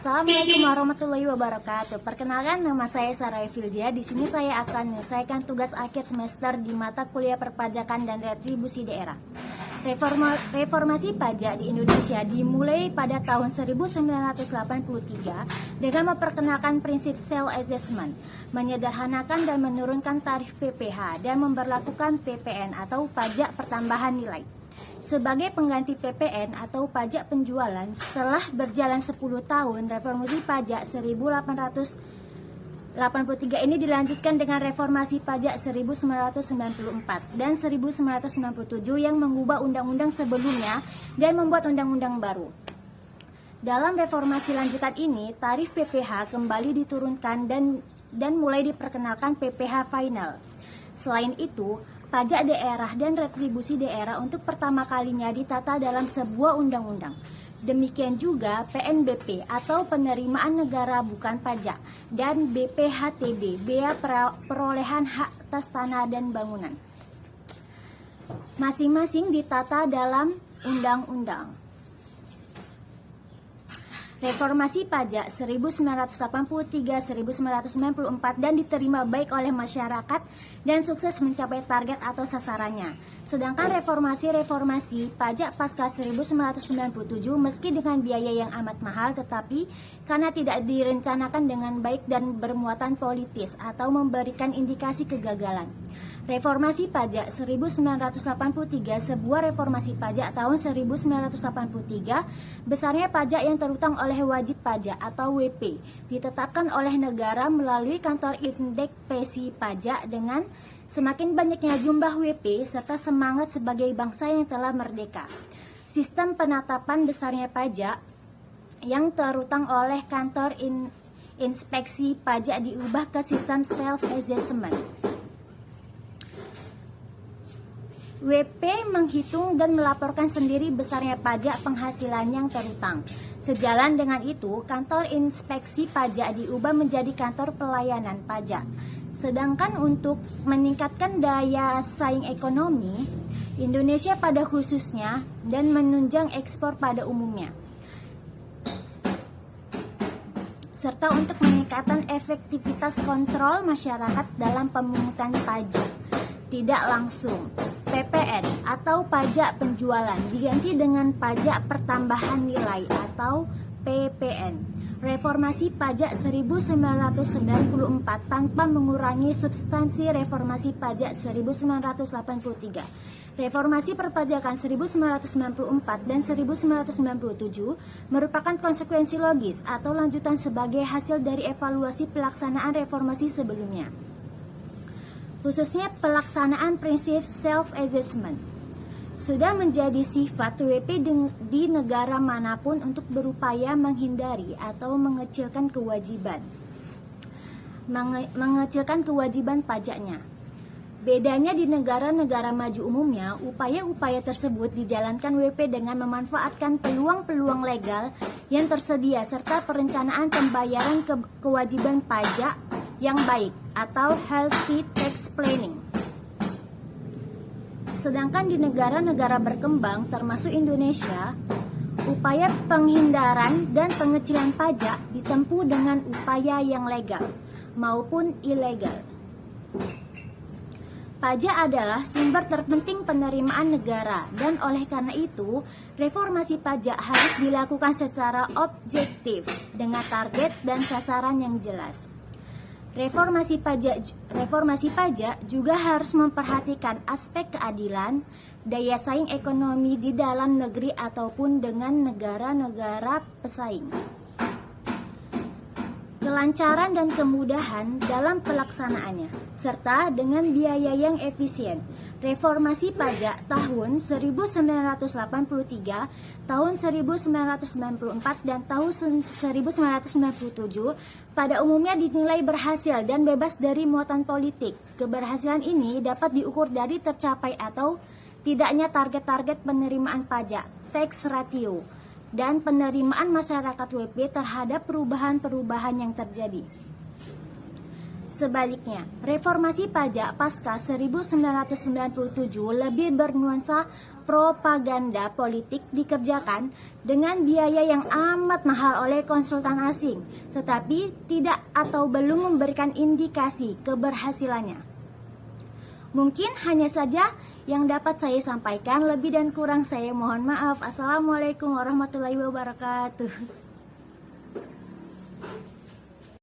Assalamualaikum warahmatullahi wabarakatuh. Perkenalkan, nama saya Sarah Fildia. Di sini saya akan menyelesaikan tugas akhir semester di mata kuliah perpajakan dan retribusi daerah. Reformasi pajak di Indonesia dimulai pada tahun 1983 dengan memperkenalkan prinsip self assessment, menyederhanakan dan menurunkan tarif PPh dan memberlakukan PPN atau pajak pertambahan nilai sebagai pengganti PPN atau pajak penjualan. Setelah berjalan 10 tahun, reformasi pajak 1883 ini dilanjutkan dengan reformasi pajak 1994 dan 1997 yang mengubah undang-undang sebelumnya dan membuat undang-undang baru. Dalam reformasi lanjutan ini, tarif PPh kembali diturunkan dan mulai diperkenalkan PPh final. Selain itu, pajak daerah dan retribusi daerah untuk pertama kalinya ditata dalam sebuah undang-undang. Demikian juga PNBP atau penerimaan negara bukan pajak dan BPHTB, bea perolehan hak atas tanah dan bangunan. Masing-masing ditata dalam undang-undang. Reformasi pajak 1983-1994 dan diterima baik oleh masyarakat dan sukses mencapai target atau sasarannya. Sedangkan reformasi pajak pasca 1997 meski dengan biaya yang amat mahal tetapi karena tidak direncanakan dengan baik dan bermuatan politis atau memberikan indikasi kegagalan. Reformasi pajak 1983, sebuah reformasi pajak tahun 1983, besarnya pajak yang terutang oleh wajib pajak atau WP ditetapkan oleh negara melalui kantor indeksasi pajak. Dengan semakin banyaknya jumlah WP serta semangat sebagai bangsa yang telah merdeka, sistem penetapan besarnya pajak yang terutang oleh kantor inspeksi pajak diubah ke sistem self-assessment. WP menghitung dan melaporkan sendiri besarnya pajak penghasilan yang terutang. Sejalan dengan itu, kantor inspeksi pajak diubah menjadi kantor pelayanan pajak. Sedangkan untuk meningkatkan daya saing ekonomi Indonesia pada khususnya dan menunjang ekspor pada umumnya, serta untuk meningkatkan efektivitas kontrol masyarakat dalam pemungutan pajak tidak langsung, PPN atau pajak penjualan diganti dengan pajak pertambahan nilai atau PPN. Reformasi pajak 1994 tanpa mengurangi substansi reformasi pajak 1983. Reformasi perpajakan 1994 dan 1997 merupakan konsekuensi logis atau lanjutan sebagai hasil dari evaluasi pelaksanaan reformasi sebelumnya, khususnya pelaksanaan prinsip self-assessment. Sudah menjadi sifat WP di negara manapun untuk berupaya menghindari atau mengecilkan kewajiban pajaknya. Bedanya di negara-negara maju umumnya, upaya-upaya tersebut dijalankan WP dengan memanfaatkan peluang-peluang legal yang tersedia serta perencanaan pembayaran kewajiban pajak yang baik atau healthy tax planning. Sedangkan di negara-negara berkembang termasuk Indonesia, upaya penghindaran dan pengecilan pajak ditempuh dengan upaya yang legal maupun ilegal. Pajak adalah sumber terpenting penerimaan negara dan oleh karena itu, reformasi pajak harus dilakukan secara objektif dengan target dan sasaran yang jelas. Reformasi pajak juga harus memperhatikan aspek keadilan, daya saing ekonomi di dalam negeri ataupun dengan negara-negara pesaing, kelancaran dan kemudahan dalam pelaksanaannya, serta dengan biaya yang efisien. Reformasi pajak tahun 1983, tahun 1994, dan tahun 1997 pada umumnya dinilai berhasil dan bebas dari muatan politik. Keberhasilan ini dapat diukur dari tercapai atau tidaknya target-target penerimaan pajak, tax ratio, dan penerimaan masyarakat WP terhadap perubahan-perubahan yang terjadi. Sebaliknya, reformasi pajak pasca 1997 lebih bernuansa propaganda politik dikerjakan dengan biaya yang amat mahal oleh konsultan asing, tetapi tidak atau belum memberikan indikasi keberhasilannya. Mungkin hanya saja yang dapat saya sampaikan, lebih dan kurang saya mohon maaf. Assalamualaikum warahmatullahi wabarakatuh.